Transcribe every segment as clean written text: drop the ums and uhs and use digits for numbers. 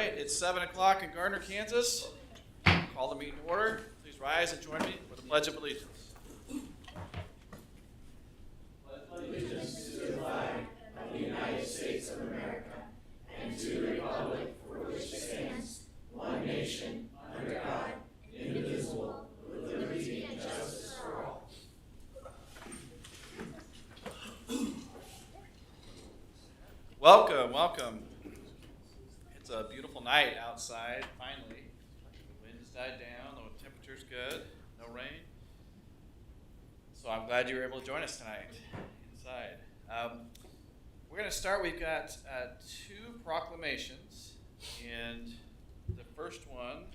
right, it's 7 o'clock in Gardner, Kansas. Call the meeting to order. Please rise and join me for the Pledge of Allegiance. Pledge allegiance to the flag of the United States of America and to the republic for which it stands, one nation, under God, indivisible, with liberty and justice for all. Welcome, welcome. It's a beautiful night outside, finally. The wind has died down, the temperature's good, no rain. So I'm glad you were able to join us tonight inside. We're going to start. We've got two proclamations, and the first one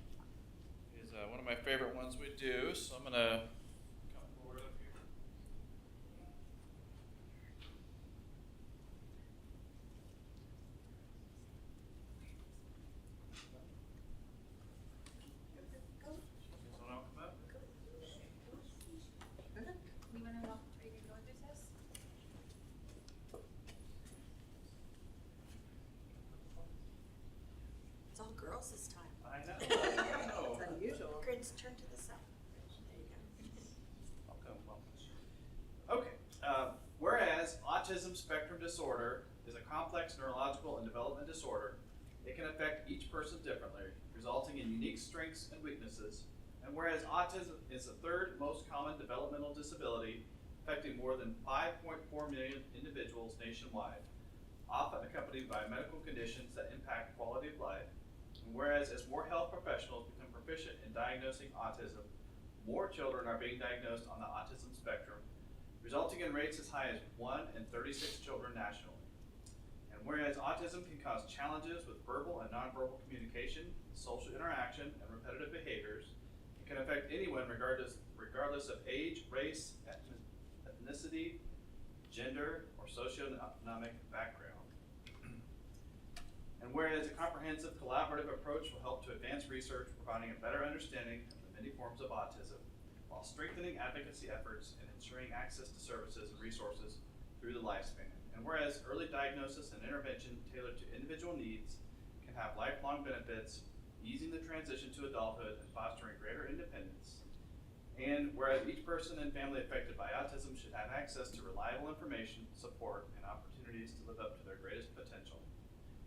is one of my favorite ones we do, so I'm going to come forward up here. It's all girls this time. I know. It's unusual. Grins, turn to the side. There you go. Welcome. Okay. Whereas autism spectrum disorder is a complex neurological and development disorder, it can affect each person differently, resulting in unique strengths and weaknesses. And whereas autism is the third most common developmental disability, affecting more than 5.4 million individuals nationwide, often accompanied by medical conditions that impact quality of life. And whereas as more health professionals become proficient in diagnosing autism, more children are being diagnosed on the autism spectrum, resulting in rates as high as 1 in 36 children nationally. And whereas autism can cause challenges with verbal and nonverbal communication, social interaction, and repetitive behaviors, it can affect anyone regardless of age, race, ethnicity, gender, or socioeconomic background. And whereas a comprehensive collaborative approach will help to advance research, providing a better understanding of the many forms of autism, while strengthening advocacy efforts and ensuring access to services and resources through the lifespan. And whereas early diagnosis and intervention tailored to individual needs can have lifelong benefits, easing the transition to adulthood and fostering greater independence. And whereas each person and family affected by autism should have access to reliable information, support, and opportunities to live up to their greatest potential.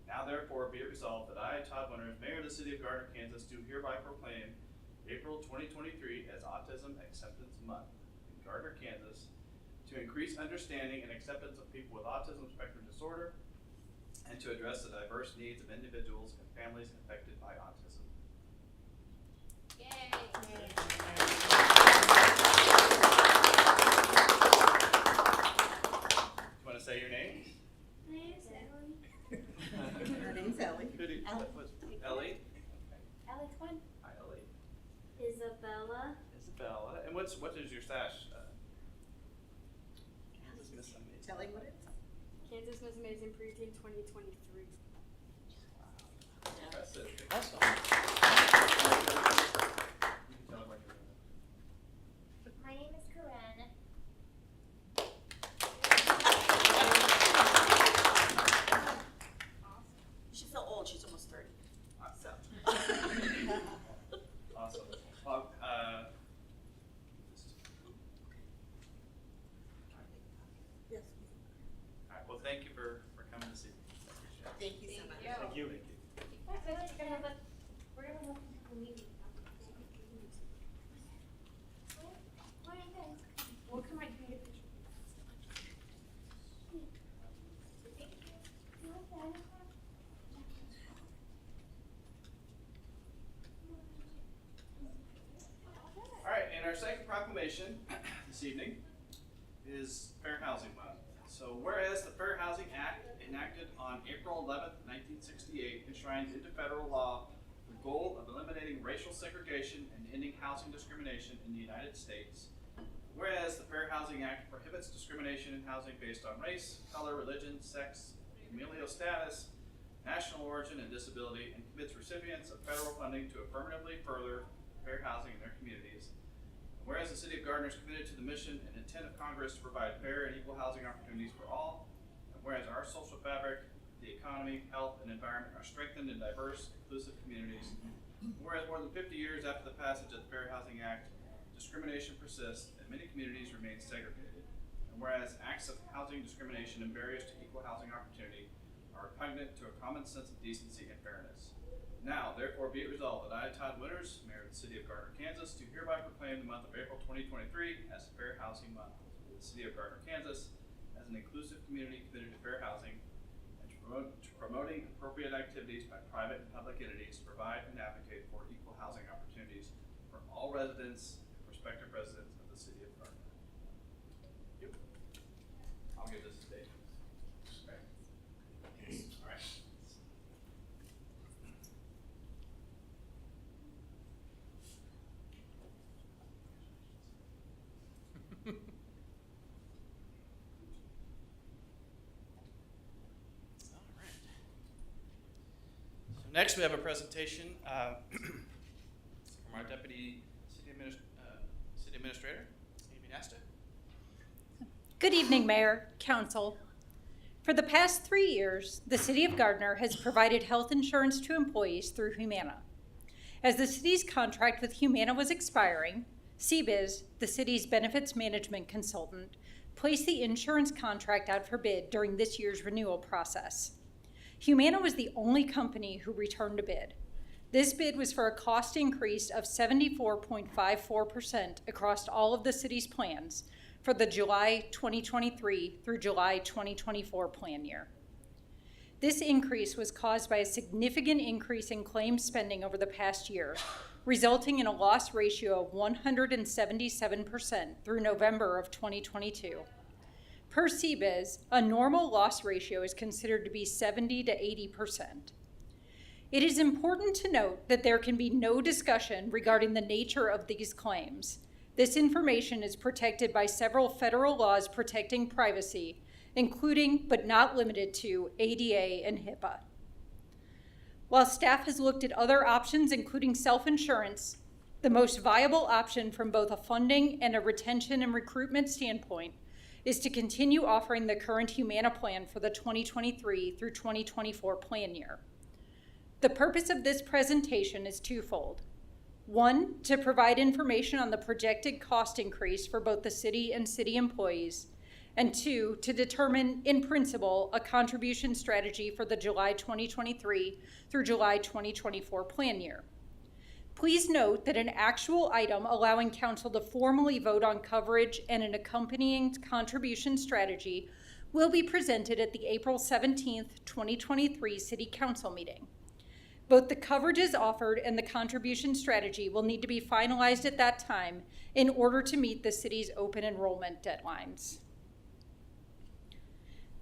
Now therefore be it resolved that I, Todd Winters, Mayor of the City of Gardner, Kansas, do hereby proclaim April 2023 as Autism Acceptance Month in Gardner, Kansas, to increase understanding and acceptance of people with autism spectrum disorder and to address the diverse needs of individuals and families affected by autism. Yay! Do you want to say your name? My name's Ellie. Her name's Ellie. Ellie? Ellie Twin. Hi, Ellie. Isabella. Isabella. And what is your stash? Kansas Miss Amazing. Tell him what it is. Kansas Miss Amazing Preteen 2023. Wow. Impressive. Awesome. You can tell what you're doing. My name is Karen. She's so old, she's almost 30. So. Awesome. Well, Yes. all right. Well, thank you for coming this evening. I appreciate it. Thank you so much. Thank you. We're gonna have a meeting. Where are you guys? We'll come right here and get a picture. Thank you. Okay. All right, and our second proclamation this evening is Fair Housing Month. So whereas the Fair Housing Act, enacted on April 11th, 1968, enshrines into federal law the goal of eliminating racial segregation and ending housing discrimination in the United States. Whereas the Fair Housing Act prohibits discrimination in housing based on race, color, religion, sex, familial status, national origin, and disability, and commits recipients of federal funding to affirmatively further fair housing in their communities. Whereas the City of Gardner is committed to the mission and intent of Congress to provide fair and equal housing opportunities for all, and whereas our social fabric, the economy, health, and environment are strengthened in diverse, inclusive communities. Whereas more than 50 years after the passage of the Fair Housing Act, discrimination persists and many communities remain segregated. And whereas acts of housing discrimination and barriers to equal housing opportunity are repugnant to a common sense of decency and fairness. Now, therefore, be it resolved that I, Todd Winters, Mayor of the City of Gardner, Kansas, do hereby proclaim the month of April 2023 as Fair Housing Month for the City of Gardner, Kansas, as an inclusive community committed to fair housing and to promoting appropriate activities by private and public entities to provide and advocate for equal housing opportunities for all residents and prospective residents of the City of Gardner. Yep. I'll give this to Dave. Okay. All right. So next we have a presentation from our Deputy City Administrator, Amy Nasta. Good evening, Mayor, Council. For the past 3 years, the City of Gardner has provided health insurance to employees through Humana. As the city's contract with Humana was expiring, CBIZ, the city's benefits management consultant, placed the insurance contract out for bid during this year's renewal process. Humana was the only company who returned a bid. This bid was for a cost increase of 74.54% across all of the city's plans for the July 2023 through July 2024 plan year. This increase was caused by a significant increase in claims spending over the past year, resulting in a loss ratio of 177% through November of 2022. Per CBIZ, a normal loss ratio is considered to be 70 to 80%. It is important to note that there can be no discussion regarding the nature of these claims. This information is protected by several federal laws protecting privacy, including but not limited to ADA and HIPAA. While staff has looked at other options, including self-insurance, the most viable option from both a funding and a retention and recruitment standpoint is to continue offering the current Humana plan for the 2023 through 2024 plan year. The purpose of this presentation is twofold. One, to provide information on the projected cost increase for both the city and city employees, and two, to determine, in principle, a contribution strategy for the July 2023 through July 2024 plan year. Please note that an actual item allowing council to formally vote on coverage and an accompanying contribution strategy will be presented at the April 17th, 2023 City Council meeting. Both the coverages offered and the contribution strategy will need to be finalized at that time in order to meet the city's open enrollment deadlines.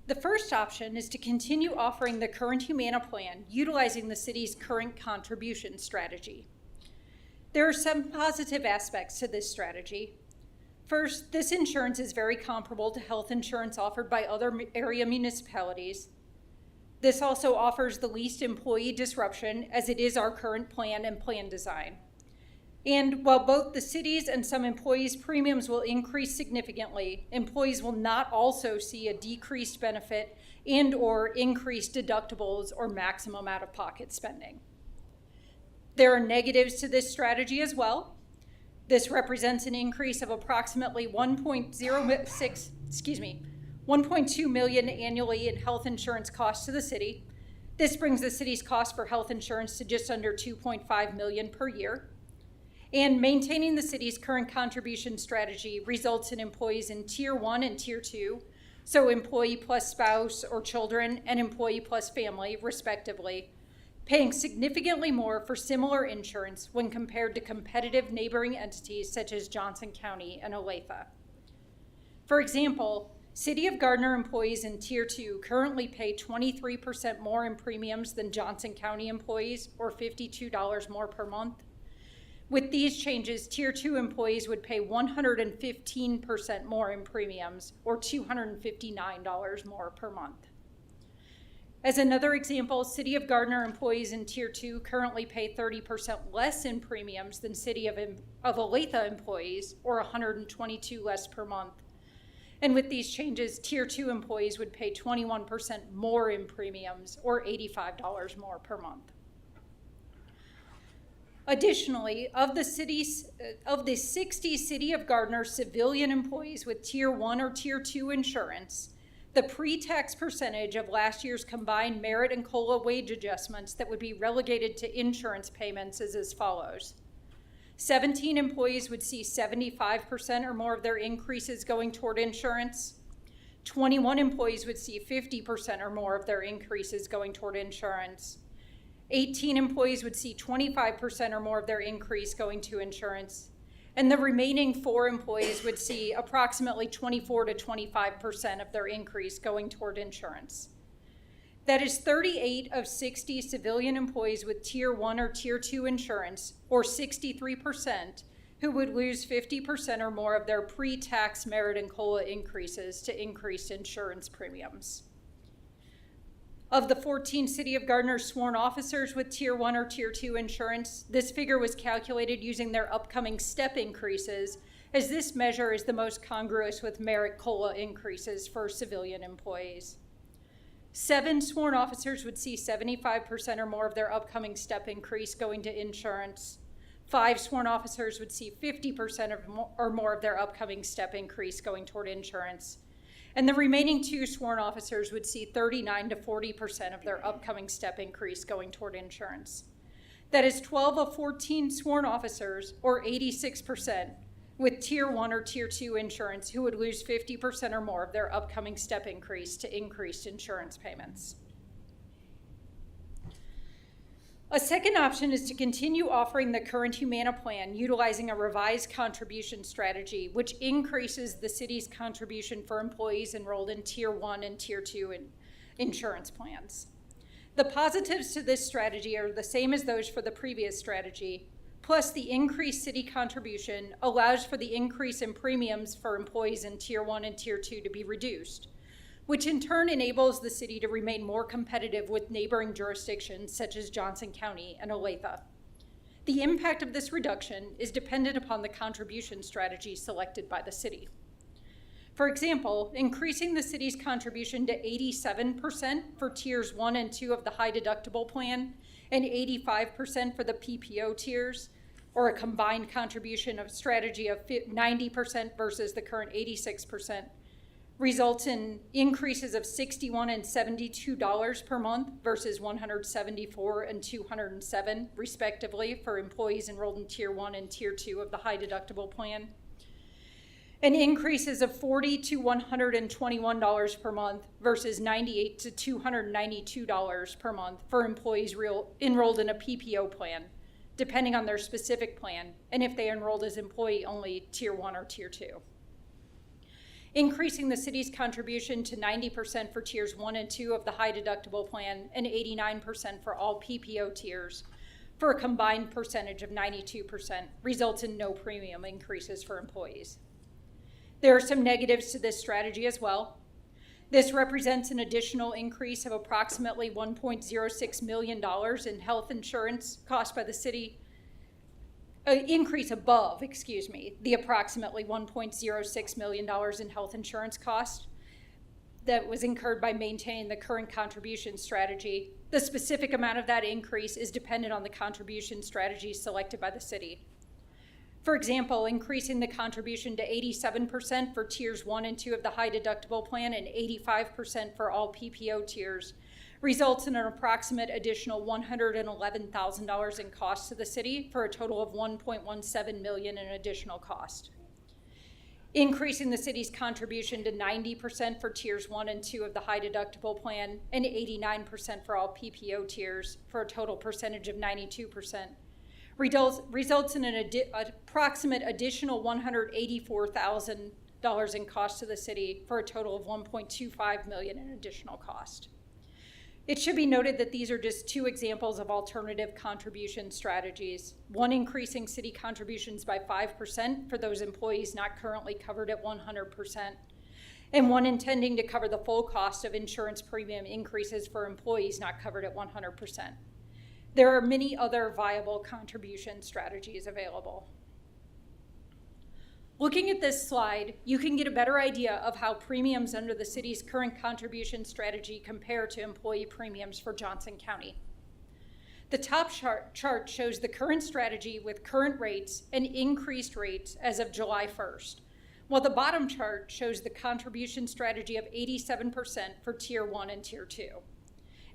The first option is to continue offering the current Humana plan utilizing the city's current contribution strategy. There are some positive aspects to this strategy. First, this insurance is very comparable to health insurance offered by other area municipalities. This also offers the least employee disruption, as it is our current plan and plan design. And while both the city's and some employees' premiums will increase significantly, employees will not also see a decreased benefit and/or increased deductibles or maximum out-of-pocket spending. There are negatives to this strategy as well. This represents an increase of approximately 1.2 million annually in health insurance costs to the city. This brings the city's cost for health insurance to just under 2.5 million per year. And maintaining the city's current contribution strategy results in employees in Tier 1 and Tier 2, so employee plus spouse or children and employee plus family, respectively, paying significantly more for similar insurance when compared to competitive neighboring entities such as Johnson County and Olathe. For example, City of Gardner employees in Tier 2 currently pay 23% more in premiums than Johnson County employees, or $52 more per month. With these changes, Tier 2 employees would pay 115% more in premiums, or $259 more per month. As another example, City of Gardner employees in Tier 2 currently pay 30% less in premiums than City of Olathe employees, or $122 less per month. And with these changes, Tier 2 employees would pay 21% more in premiums, or $85 more per month. Additionally, of the 60 City of Gardner civilian employees with Tier 1 or Tier 2 insurance, the pre-tax percentage of last year's combined merit and COLA wage adjustments that would be relegated to insurance payments is as follows. 17 employees would see 75% or more of their increases going toward insurance. 21 employees would see 50% or more of their increases going toward insurance. 18 employees would see 25% or more of their increase going to insurance. And the remaining 4 employees would see approximately 24 to 25% of their increase going toward insurance. That is 38 of 60 civilian employees with Tier 1 or Tier 2 insurance, or 63%, who would lose 50% or more of their pre-tax merit and COLA increases to increased insurance premiums. Of the 14 City of Gardner sworn officers with Tier 1 or Tier 2 insurance, this figure was calculated using their upcoming step increases, as this measure is the most congruous with merit COLA increases for civilian employees. 7 sworn officers would see 75% or more of their upcoming step increase going to insurance. 5 sworn officers would see 50% or more of their upcoming step increase going toward insurance. And the remaining 2 sworn officers would see 39 to 40% of their upcoming step increase going toward insurance. That is 12 of 14 sworn officers, or 86%, with Tier 1 or Tier 2 insurance who would lose 50% or more of their upcoming step increase to increased insurance payments. A second option is to continue offering the current Humana plan utilizing a revised contribution strategy, which increases the city's contribution for employees enrolled in Tier 1 and Tier 2 insurance plans. The positives to this strategy are the same as those for the previous strategy, plus the increased city contribution allows for the increase in premiums for employees in Tier 1 and Tier 2 to be reduced, which in turn enables the city to remain more competitive with neighboring jurisdictions such as Johnson County and Olathe. The impact of this reduction is dependent upon the contribution strategy selected by the city. For example, increasing the city's contribution to 87% for Tiers 1 and 2 of the high deductible plan and 85% for the PPO tiers, or a combined contribution of strategy of 90% versus the current 86%, results in increases of $61 and $72 per month versus $174 and $207, respectively, for employees enrolled in Tier 1 and Tier 2 of the high deductible plan. And increases of $40 to $121 per month versus $98 to $292 per month for employees enrolled in a PPO plan, depending on their specific plan, and if they enrolled as employee-only Tier 1 or Tier 2. Increasing the city's contribution to 90% for Tiers 1 and 2 of the high deductible plan and 89% for all PPO tiers for a combined percentage of 92% results in no premium increases for employees. There are some negatives to this strategy as well. This represents an additional increase of approximately $1.06 million in health insurance cost by the city, increase above, the approximately $1.06 million in health insurance cost that was incurred by maintaining the current contribution strategy. The specific amount of that increase is dependent on the contribution strategy selected by the city. For example, increasing the contribution to 87% for Tiers 1 and 2 of the high deductible plan and 85% for all PPO tiers results in an approximate additional $111,000 in cost to the city for a total of $1.17 million in additional cost. Increasing the city's contribution to 90% for Tiers 1 and 2 of the high deductible plan and 89% for all PPO tiers for a total percentage of 92% results in an approximate additional $184,000 in cost to the city for a total of $1.25 million in additional cost. It should be noted that these are just 2 examples of alternative contribution strategies, one increasing city contributions by 5% for those employees not currently covered at 100%, and one intending to cover the full cost of insurance premium increases for employees not covered at 100%. There are many other viable contribution strategies available. Looking at this slide, you can get a better idea of how premiums under the city's current contribution strategy compare to employee premiums for Johnson County. The top chart shows the current strategy with current rates and increased rates as of July 1st, while the bottom chart shows the contribution strategy of 87% for Tier 1 and Tier 2.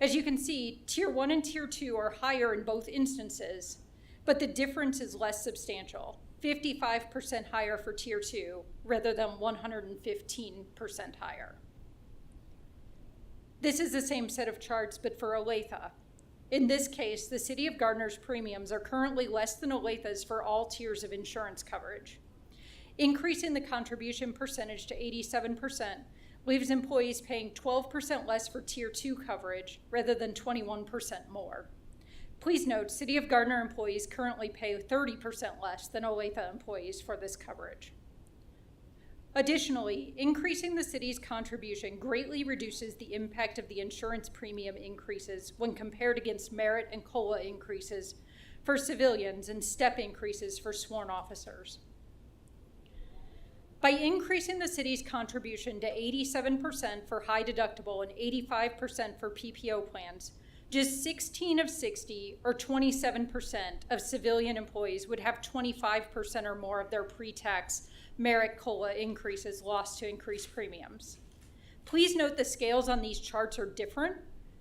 As you can see, Tier 1 and Tier 2 are higher in both instances, but the difference is less substantial, 55% higher for Tier 2 rather than 115% higher. This is the same set of charts, but for Olathe. In this case, the City of Gardner's premiums are currently less than Olathe's for all tiers of insurance coverage. Increasing the contribution percentage to 87% leaves employees paying 12% less for Tier 2 coverage rather than 21% more. Please note, City of Gardner employees currently pay 30% less than Olathe employees for this coverage. Additionally, increasing the city's contribution greatly reduces the impact of the insurance premium increases when compared against merit and COLA increases for civilians and step increases for sworn officers. By increasing the city's contribution to 87% for high deductible and 85% for PPO plans, just 16 of 60, or 27% of civilian employees would have 25% or more of their pre-tax merit COLA increases lost to increased premiums. Please note the scales on these charts are different.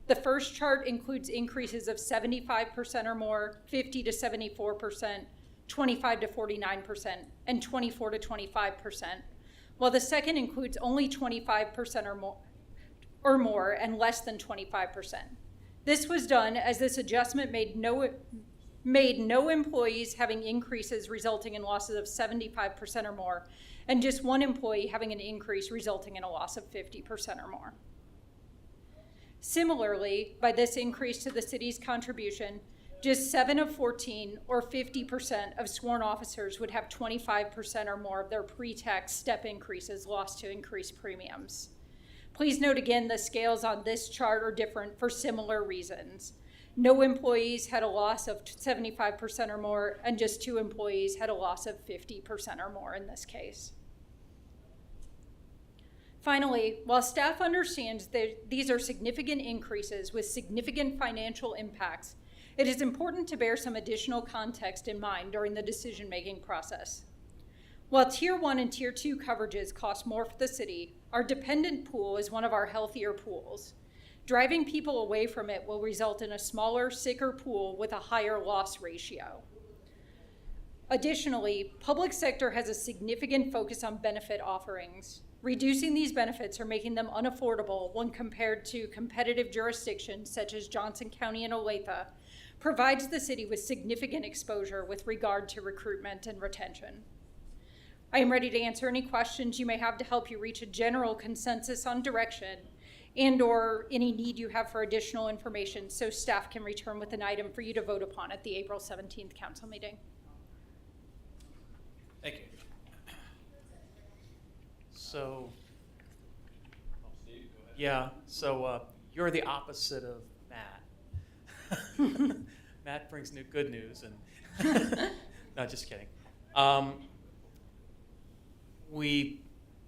The first chart includes increases of 75% or more, 50 to 74%, 25 to 49%, and 24 to 25%, while the second includes only 25% or more and less than 25%. This was done as this adjustment made no employees having increases resulting in losses of 75% or more, and just one employee having an increase resulting in a loss of 50% or more. Similarly, by this increase to the city's contribution, just 7 of 14, or 50% of sworn officers would have 25% or more of their pre-tax step increases lost to increased premiums. Please note again, the scales on this chart are different for similar reasons. No employees had a loss of 75% or more, and just 2 employees had a loss of 50% or more in this case. Finally, while staff understands that these are significant increases with significant financial impacts, it is important to bear some additional context in mind during the decision-making process. While Tier 1 and Tier 2 coverages cost more for the city, our dependent pool is one of our healthier pools. Driving people away from it will result in a smaller, sicker pool with a higher loss ratio. Additionally, public sector has a significant focus on benefit offerings. Reducing these benefits or making them unaffordable when compared to competitive jurisdictions such as Johnson County and Olathe provides the city with significant exposure with regard to recruitment and retention. I am ready to answer any questions you may have to help you reach a general consensus on direction and/or any need you have for additional information so staff can return with an item for you to vote upon at the April 17th council meeting. Thank you. So, yeah, so you're the opposite of Matt. Matt brings good news, and no, just kidding. We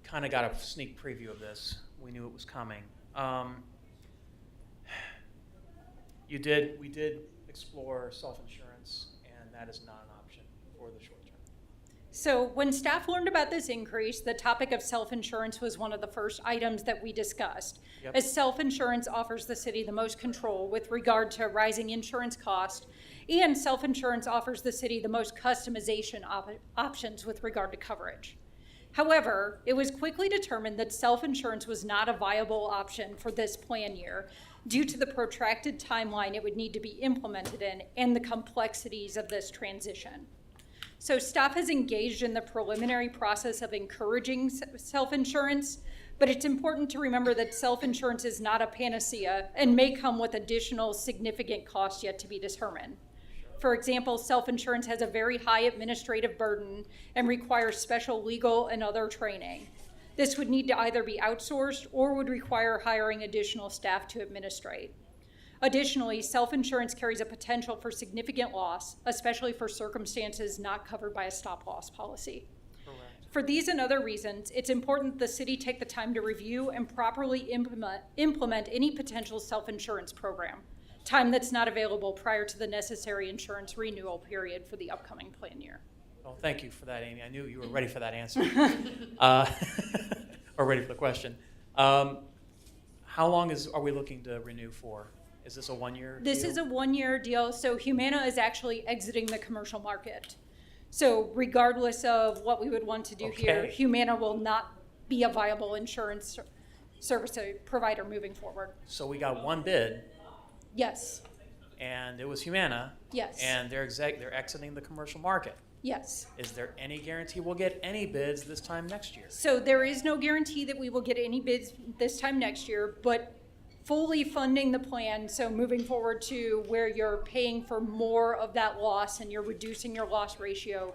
kind of got a sneak preview of this. We knew it was coming. We did explore self-insurance, and that is not an option for the short term. So when staff learned about this increase, the topic of self-insurance was one of the first items that we discussed, as self-insurance offers the city the most control with regard to rising insurance costs, and self-insurance offers the city the most customization options with regard to coverage. However, it was quickly determined that self-insurance was not a viable option for this plan year due to the protracted timeline it would need to be implemented in and the complexities of this transition. So staff has engaged in the preliminary process of encouraging self-insurance, but it's important to remember that self-insurance is not a panacea and may come with additional significant costs yet to be determined. For example, self-insurance has a very high administrative burden and requires special legal and other training. This would need to either be outsourced or would require hiring additional staff to administrate. Additionally, self-insurance carries a potential for significant loss, especially for circumstances not covered by a stop-loss policy. Correct. For these and other reasons, it's important the city take the time to review and properly implement any potential self-insurance program, time that's not available prior to the necessary insurance renewal period for the upcoming plan year. Well, thank you for that, Amy. I knew you were ready for that answer. Or ready for the question. How long are we looking to renew for? Is this a 1-year deal? This is a 1-year deal, so Humana is actually exiting the commercial market. So regardless of what we would want to do here, Okay. Humana will not be a viable insurance service provider moving forward. So we got one bid, Yes, and it was Humana. Yes. And they're exiting the commercial market. yes. Is there any guarantee we'll get any bids this time next year? So there is no guarantee that we will get any bids this time next year, but fully funding the plan, so moving forward to where you're paying for more of that loss and you're reducing your loss ratio,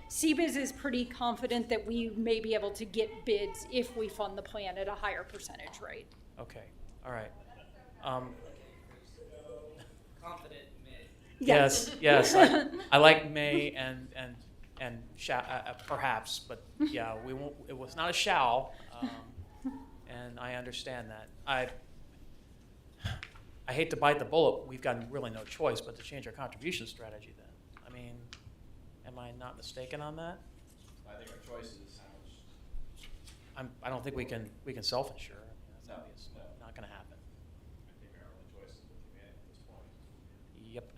CBIZ is pretty confident that we may be able to get bids if we fund the plan at a higher percentage rate. Okay, all right. Confident may. Yes. I like may and perhaps, but yeah, we won't. It was not a shall, and I understand that. I hate to bite the bullet. We've got really no choice but to change our contribution strategy. Then, I mean, am I not mistaken on that? I think our choice is how much. I don't think we can self-insure. I mean, that's No, obvious. no. Not going to happen. I think our only choice is with Humana at this point. Yep.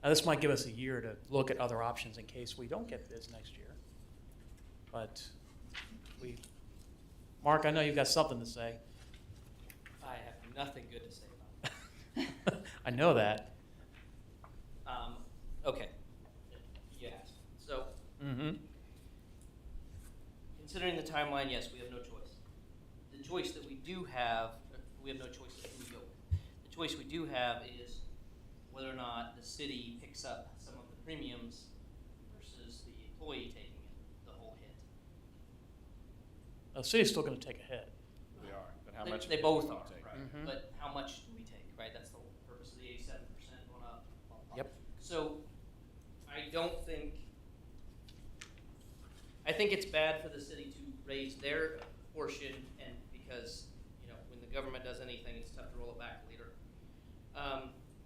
Now, this might give us a year to look at other options in case we don't get bids next year. But Mark, I know you've got something to say. I have nothing good to say about I know that. it. Okay. Yes. So, Mm-hmm. considering the timeline, yes, we have no choice. The choice that we do have, we have no choice of who we go with. The choice we do have is whether or not the city picks up some of the premiums versus the employee taking the whole hit. The city's still going to take a hit. We are, but how They- much? They of it both do we are, take? right? Mhm. But how much do we take, right? That's the whole purpose of the 87% going up. Blah, blah, blah. Yep. So, I don't think, I think it's bad for the city to raise their portion, and because, you know, when the government does anything, it's tough to roll it back later.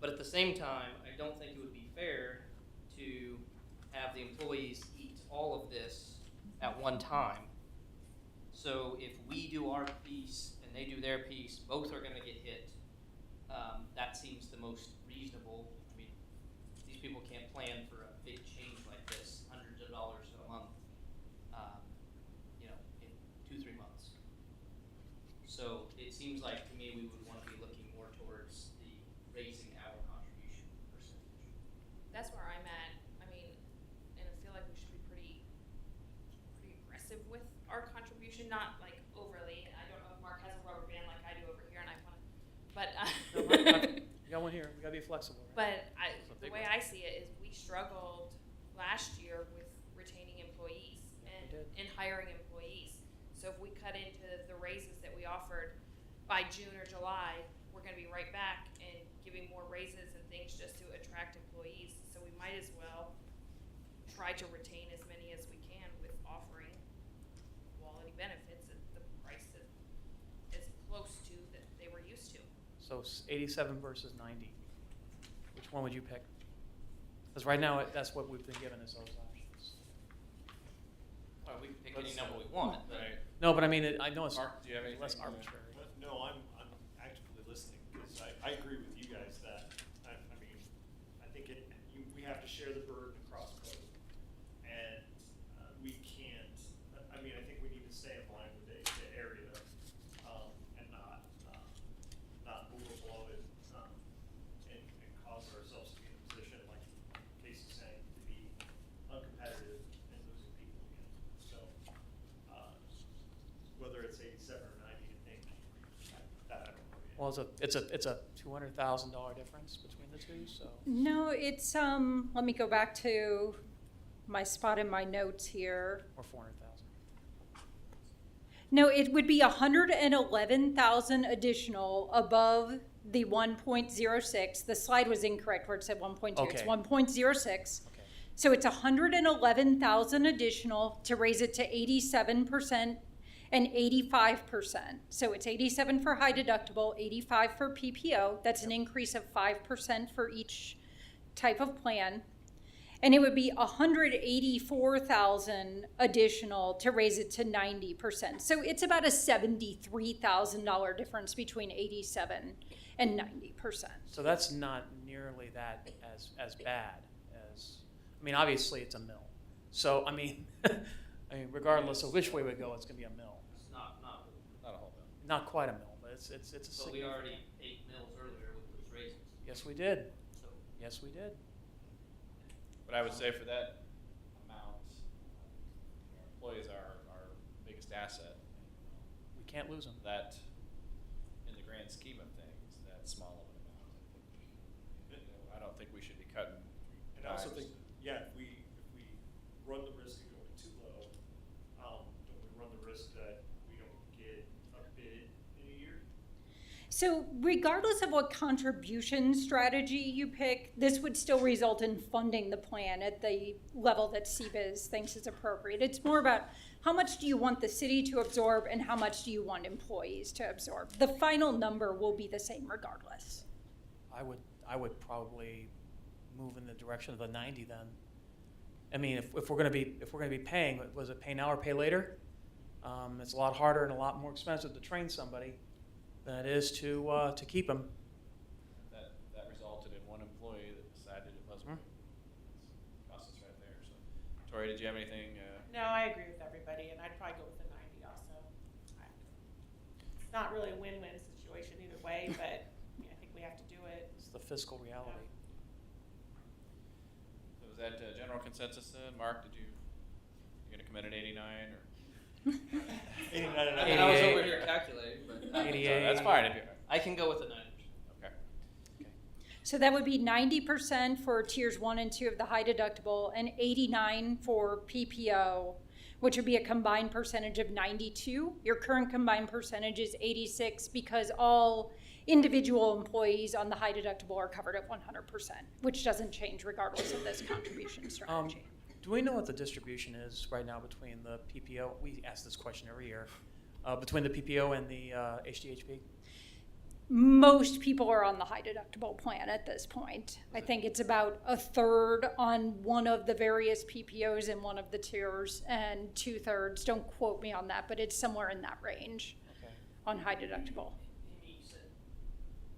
But at the same time, I don't think it would be fair to have the employees eat all of this at one time. So if we do our piece and they do their piece, both are gonna get hit. That seems the most reasonable. I mean, these people can't plan for a big change like this, hundreds of dollars a month, you know, in 2-3 months. So it seems like to me we would wanna be looking more towards the raising our contribution percentage. That's where I'm at. I mean, and I feel like we should be pretty aggressive with our contribution, not like overly. I don't know if Mark has a rubber band like I do over here, and I want to, but You got one here. We got to be flexible. Right? but It's a the big way one. I see it is we struggled last year with retaining employees Yeah, we did. and hiring employees. So if we cut into the raises that we offered by June or July, we're going to be right back and giving more raises and things just to attract employees. So we might as well try to retain as many as we can with offering quality benefits at the price that is close to that they were used to. So 87 versus 90. Which one would you pick? Because right now that's what we've been given as those options. Well, we can pick any number we want, but Right. No, but I mean, I know it's Mark, do you have anything? less arbitrary. No, I'm actively listening, because I agree with you guys that, I mean, I think we have to share the burden across both. And we can't, I mean, I think we need to stay in line with the area, and not overblow it, and cause ourselves to be in a position, like Casey's saying, to be uncompetitive and losing people again. So, whether it's 87 or 90, I think, that I don't know yet. Well, it's a $200,000 difference between the two. So No, it's, let me go back to my spot in my notes here. or 400,000. No, it would be 111,000 additional above the 1.06. The slide was incorrect where it said 1.2. It's Okay. 1.06. Okay. So it's 111,000 additional to raise it to 87% and 85%. So it's 87 for high deductible, 85 for PPO. That's an increase of 5% for each type of plan. And it would be 184,000 additional to raise it to 90%. So it's about a $73,000 difference between 87 and 90%. So that's not nearly that as bad as, I mean, obviously it's a mill. So, I mean, regardless of which way we go, it's gonna be a mill. It's not Not a whole bill. Not quite a mill, but it's a But we significant. already ate mills earlier with those raises, Yes, we did. so. Yes, we did. But I would say for that amount, our employees are our biggest asset. We can't lose them. That, in the grand scheme of things, that small of an amount, I think, I don't think we should be cutting. And I also dimes. think, yeah, if we run the risk of going too low, don't we run the risk that we don't get a bid in a year? So regardless of what contribution strategy you pick, this would still result in funding the plan at the level that CBIZ thinks is appropriate. It's more about how much do you want the city to absorb and how much do you want employees to absorb. The final number will be the same regardless. I would probably move in the direction of the 90 then. I mean, if we're gonna be paying, was it pay now or pay later? It's a lot harder and a lot more expensive to train somebody than it is to keep them. That resulted in one employee that decided it wasn't. Cost us right there, so. Tori, did you have anything? No, I agree with everybody, and I'd probably go with the 90 also. It's not really a win-win situation either way, but I think we have to do it. It's the fiscal reality. So was that general consensus then? Mark, you gonna come in at 89 or? 89 I and mean, I was 88. over here calculating, but. 88. That's fine if you. I can go with the 90%. Okay. So that would be 90% for tiers 1 and 2 of the high deductible and 89 for PPO, which would be a combined percentage of 92. Your current combined percentage is 86 because all individual employees on the high deductible are covered at 100%, which doesn't change regardless of this contribution strategy. Do we know what the distribution is right now between the PPO? We ask this question every year. Between the PPO and the HDHP? Most people are on the high deductible plan at this point. I think it's about a third on one of the various PPOs in one of the tiers and 2/3. Don't quote me on that, but it's somewhere in that range Okay. on high deductible. Amy, you said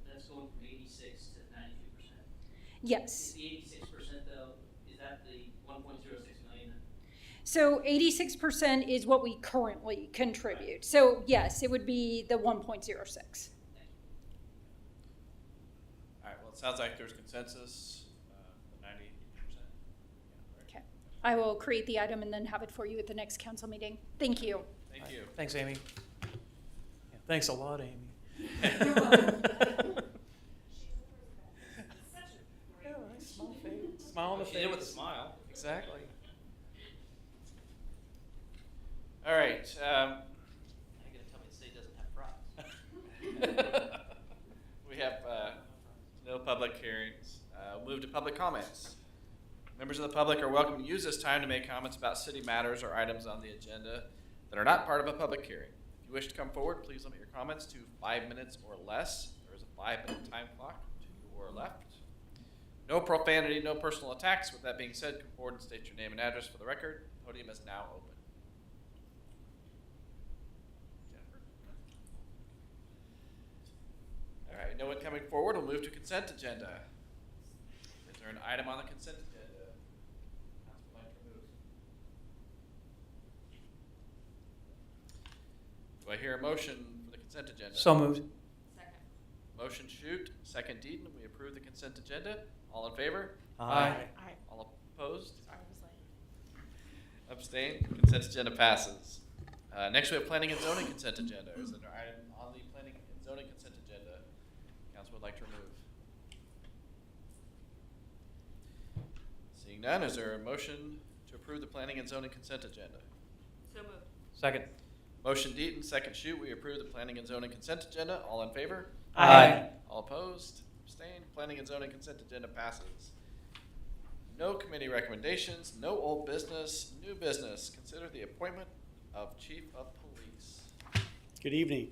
that's going from 86 to 92%. Yes. The 86% though, is that the 1.06 million? So 86% is what we currently contribute. So yes, it would be the 1.06. All right, well, it sounds like there's consensus, the 90%. Okay. I will create the item and then have it for you at the next council meeting. Thank you. Thank you. Thanks, Amy. Yeah, thanks a lot, Amy. You're welcome. Yeah, right, smile face. Smile on the She face. did with a smile. Exactly. All right. Now you're gonna tell me the city doesn't have fries. We have no public hearings. We'll move to public comments. Members of the public are welcome to use this time to make comments about city matters or items on the agenda that are not part of a public hearing. If you wish to come forward, please limit your comments to 5 minutes or less. There is a 5-minute time clock to your left. No profanity, no personal attacks. With that being said, come forward and state your name and address for the record. The podium is now open. All right, no one coming forward. We'll move to consent agenda. Is there an item on the consent agenda? Council would like to remove? Do I hear a motion for the consent agenda? So moved. Second. Motion Shoot, second Deaton. We approve the consent agenda. All in favor? Aye. All opposed? Sorry, I was late. Abstained? Consent agenda passes. Next, we have planning and zoning consent agenda. Is there an item on the planning and zoning consent agenda council would like to remove? Seeing none, is there a motion to approve the planning and zoning consent agenda? So moved. Second. Motion Deaton, second Shoot. We approve the planning and zoning consent agenda. All in favor? Aye. All opposed? Abstained? Planning and zoning consent agenda passes. No committee recommendations, no old business, new business. Consider the appointment of chief of police. Good evening.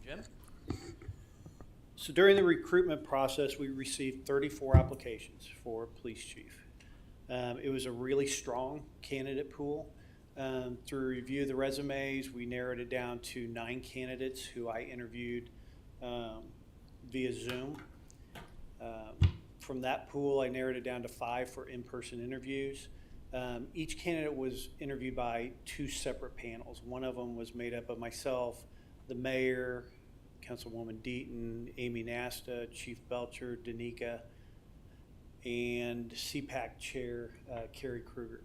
Jim? So during the recruitment process, we received 34 applications for police chief. It was a really strong candidate pool. Through review of the resumes, we narrowed it down to 9 candidates who I interviewed via Zoom. From that pool, I narrowed it down to 5 for in-person interviews. Each candidate was interviewed by 2 separate panels. One of them was made up of myself, the mayor, Councilwoman Deaton, Amy Nasta, Chief Belcher, Danica, and CPAC Chair Carrie Kruger.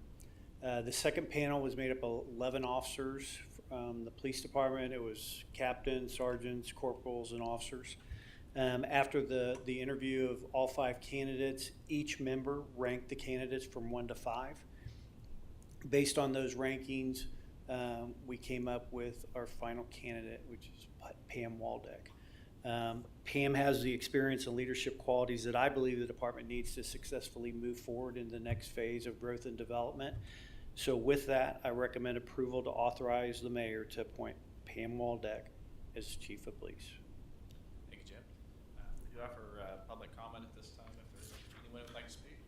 The second panel was made up of 11 officers from the police department. It was captains, sergeants, corporals, and officers. After the interview of all 5 candidates, each member ranked the candidates from 1 to 5. Based on those rankings, we came up with our final candidate, which is Pam Waldeck. Pam has the experience and leadership qualities that I believe the department needs to successfully move forward in the next phase of growth and development. So with that, I recommend approval to authorize the mayor to appoint Pam Waldeck as chief of police. Thank you, Jim. We do offer public comment at this time if there's anyone who would like to speak.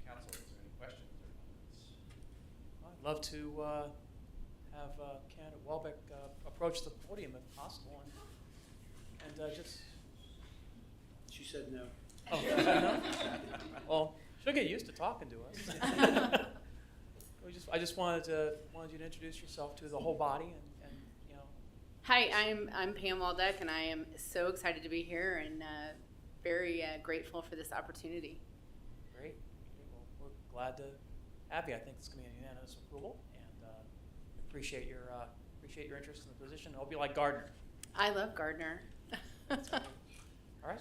Council, is there any questions or comments? I'd love to have candidate Welbeck approach the podium if possible, and just. She said no. Oh, no? Well, she'll get used to talking to us. I just wanted you to introduce yourself to the whole body, and you know. Hi, I'm Pam Waldeck, and I am so excited to be here and very grateful for this opportunity. Great. Well, we're glad to have you. I think it's going to be a unanimous approval, and appreciate your interest in the position. I hope you like Gardner. I love Gardner. All right.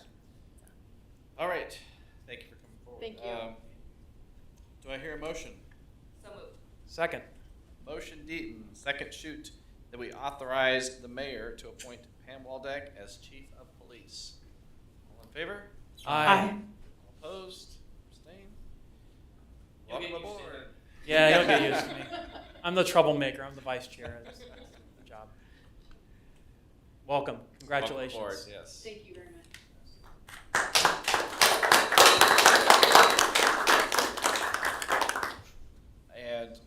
All right. Thank you for coming forward. Thank you. Do I hear a motion? So moved. Second. Motion Deaton, second shoot, that we authorize the mayor to appoint Pam Waldeck as chief of police. All in favor? Aye. All opposed? Abstain? You'll Welcome get used to aboard. it. Yeah, you'll get used to me. I'm the troublemaker. I'm the vice chair. That's the job. Welcome. Congratulations. Welcome aboard, yes. Thank you very much. And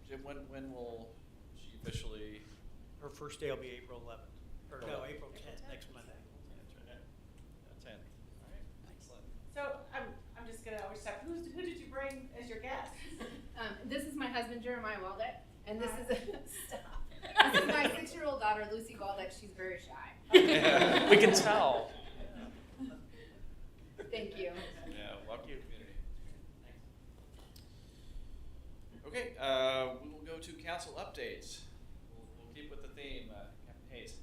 Jim, when will she officially? Her first day will be April 11th. Or no, April 10th, next Monday. That's right. 10. All right. Excellent. So I'm just gonna always stop. Who did you bring as your guest? This is my husband, Jeremiah Waldeck, and this is stop. This is my 6-year-old daughter, Lucy Waldeck. She's very shy. We can tell. Thank you. Yeah, welcome to the community. Okay, we will go to council updates. We'll keep with the theme, Captain Hayes.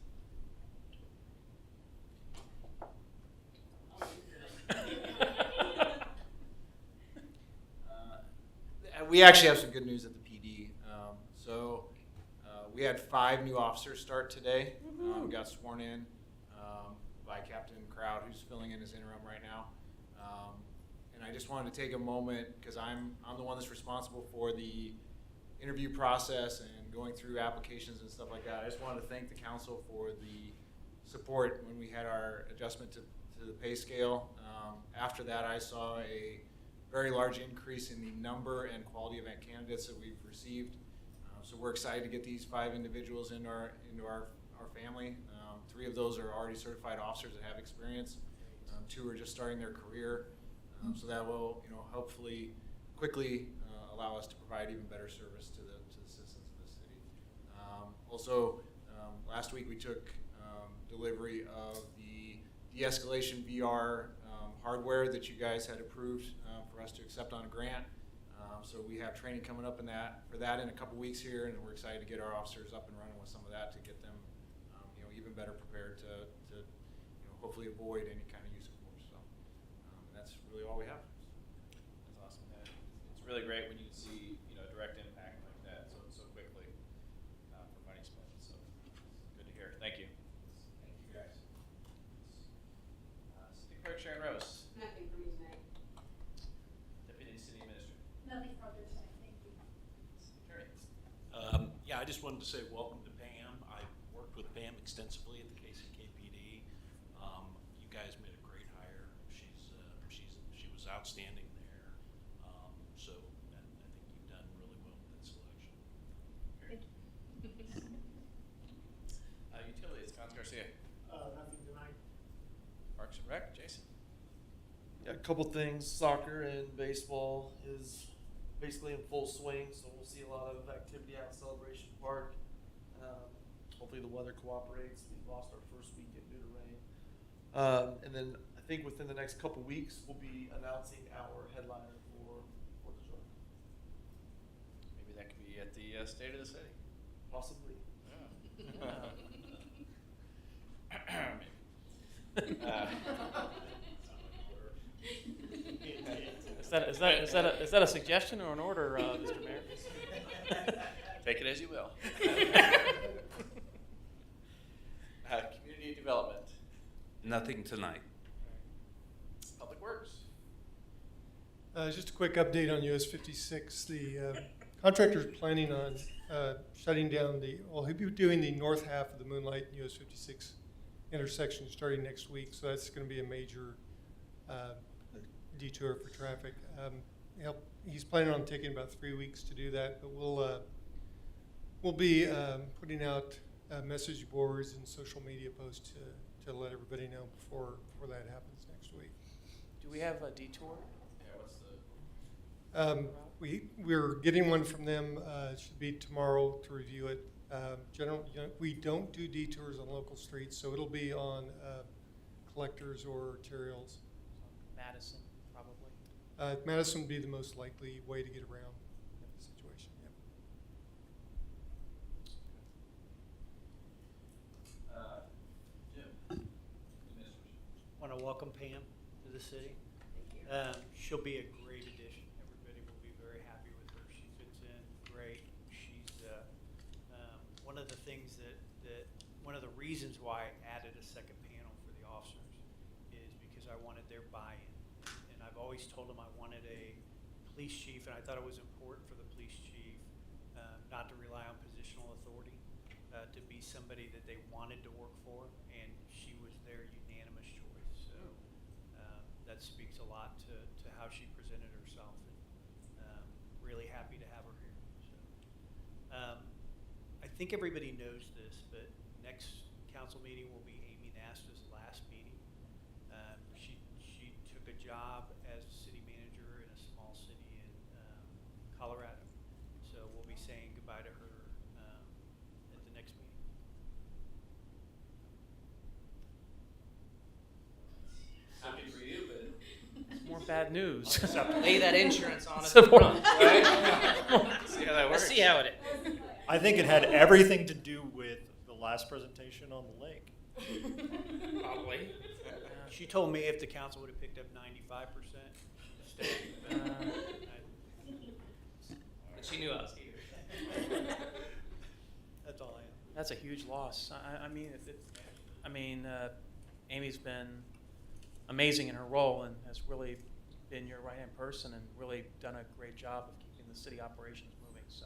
We actually have some good news at the PD. We had 5 new officers start today. We got sworn in by Captain Crowd, who's filling in as interim right now. And I just wanted to take a moment, because I'm the one that's responsible for the interview process and going through applications and stuff like that. I just wanted to thank the council for the support when we had our adjustment to the pay scale. After that, I saw a very large increase in the number and quality of candidates that we've received. So we're excited to get these 5 individuals into our family. 3 of those are already certified officers that have experience. 2 are just starting their career. So that will, hopefully quickly allow us to provide even better service to the citizens of the city. Also, last week we took delivery of the de-escalation VR hardware that you guys had approved for us to accept on a grant. So we have training coming up for that in a couple weeks here, and we're excited to get our officers up and running with some of that to get them, even better prepared to hopefully avoid any kind of use of force. So that's really all we have. That's awesome. It's really great when you see direct impact like that so quickly for money spent. So good to hear. Thank you. Thank you guys. City Clerk Sharon Rose. I just wanted to say welcome to Pam. I worked with Pam extensively at the KCKPD. You guys made a great hire. She was outstanding there. So I think you've done really well with that selection. Utilities, Councilor Garcia. Nothing tonight. Parks and Rec, Jason. Yeah, a couple things. Soccer and baseball is basically in full swing, so we'll see a lot of activity out in Celebration Park. Hopefully the weather cooperates. We lost our first weekend due to rain. And then I think within the next couple weeks, we'll be announcing our headliner for 4th of July. Maybe that could be at the State of the City. Possibly. Is that a suggestion or an order, Mr. Mayor? Take it as you will. Community development. Nothing tonight. Public Works. Just a quick update on US 56. The contractor's planning on shutting down he'll be doing the north half of the Moonlight US 56 intersection starting next week. So that's going to be a major detour for traffic. He's planning on taking about 3 weeks to do that, but we'll be putting out message boards and social media posts to let everybody know before that happens next week. Do we have a detour? Yeah, what's the? We're getting one from them. It should be tomorrow to review it. We don't do detours on local streets, so it'll be on collectors or arterials. Madison, probably. Madison would be the most likely way to get around the situation. Yep. Jim. Want to welcome Pam to the city. She'll be a great addition. Everybody will be very happy with her. She fits in great. She's one of the things one of the reasons why I added a second panel for the officers is because I wanted their buy-in. And I've always told them I wanted a police chief, and I thought it was important for the police chief not to rely on positional authority, to be somebody that they wanted to work for, and she was their unanimous choice. So that speaks a lot to how she presented herself, and really happy to have her here. So I think everybody knows this, but next council meeting will be Amy Nasta's last meeting. She took a job as a city manager in a small city in Colorado. So we'll be saying goodbye to her at the next meeting. Happy for you, but It's more bad news. Just have to lay that insurance on us So up front, right? see how that works. Let's see how it is. I think it had everything to do with the last presentation on the lake. Probably. She told me if the council would have picked up 95%, But she knew I was here. that's all I have. That's a huge loss. I mean, Amy's been amazing in her role and has really been your right-hand person and really done a great job of keeping the city operations moving. So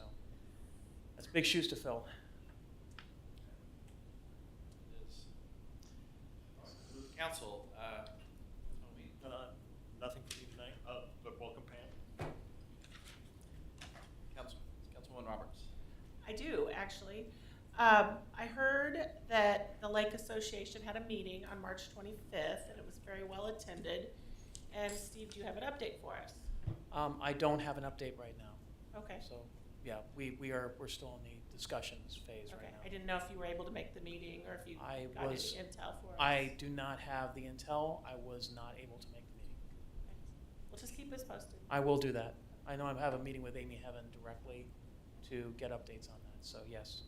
that's big shoes to fill. It is. Council. Nothing for me tonight, but welcome Pam. Councilwoman Roberts. I do, actually. I heard that the Lake Association had a meeting on March 25th, and it was very well attended. And Steve, do you have an update for us? I don't have an update right now. Okay. So yeah, we're still in the discussions phase Okay. right now. I didn't know if you were able to make the meeting or if you got any intel for us. I do not have the intel. I was not able to make the meeting. Well, just keep us posted. I will do that. I know I have a meeting with Amy Heaven directly to get updates on that. So yes.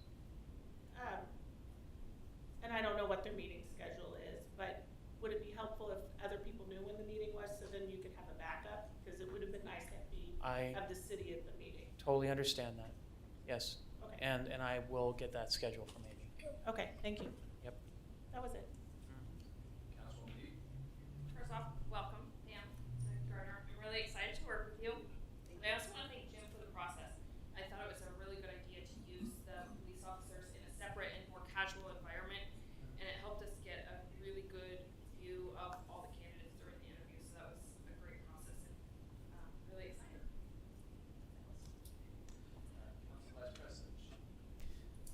And I don't know what their meeting schedule is, but would it be helpful if other people knew when the meeting was, so then you could have a backup? Because it would have been nice to have the city at the meeting. Totally understand that. Yes. Okay. And I will get that schedule from Amy. Okay, thank you. Yep. That was it. Councilwoman Deeb. First off, welcome, Pam, to Gardner. I'm really excited to work with you. I also want to thank Jim for the process. I thought it was a really good idea to use the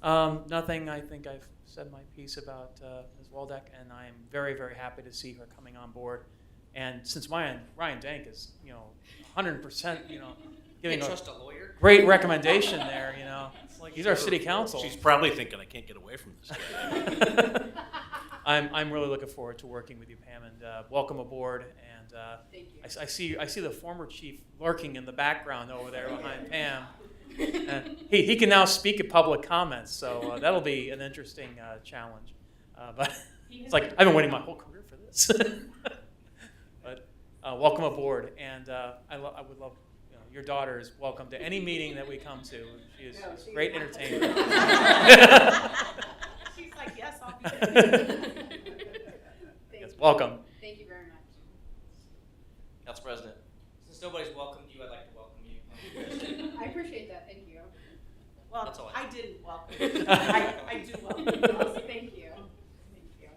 Nothing. I think I've said my piece about Ms. Waldeck, and I am very, very happy to see her coming on board. And since Ryan Dank is, 100%, giving Can't a trust a lawyer. great recommendation there, he's our city council. She's probably thinking, I can't get away from this guy. I'm really looking forward to working with you, Pam, and welcome aboard. And Thank you. I see the former chief lurking in the background over there behind Pam. He can now speak at public comments, so that'll be an interesting challenge. But it's like I've been waiting my whole career for this. But welcome aboard, and I would love. Your daughter is welcome to any meeting that we come to. She is a great entertainer. She's like, yes, I'll be there. Yes, welcome. Thank you very much. Council President, since nobody's welcomed you, I'd like to welcome you. I appreciate that, thank you. Well, That's all I didn't welcome you. I do welcome you. Thank you. Thank you.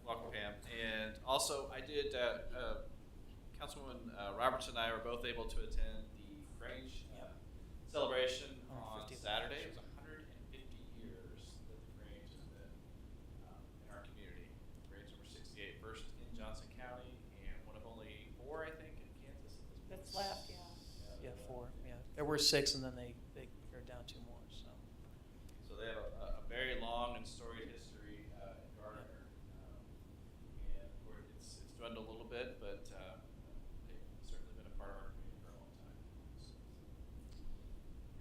Welcome, Pam. And also, I did, Councilwoman Roberts and I were both able to attend the Grange celebration on 150th Saturday. It was 150 years that the Grange has been in our community. Grange number 68, first in Johnson County, and one of only 4, I think, in Kansas at this point. That's left, yeah. Yeah, 4. Yeah, there were 6, and then they pared down 2 more. So they have a very long and storied history in Gardner. And of course, it's dwindled a little bit, but they've certainly been a part of our community for a long time. So,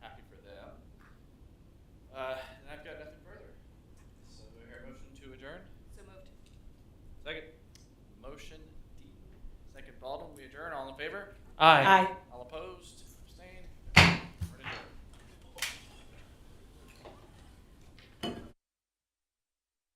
happy for them. And I've got nothing further. So do I hear a motion to adjourn? So moved. Second. Motion D. Second Baldwin, we adjourn. All in favor? Aye. Aye.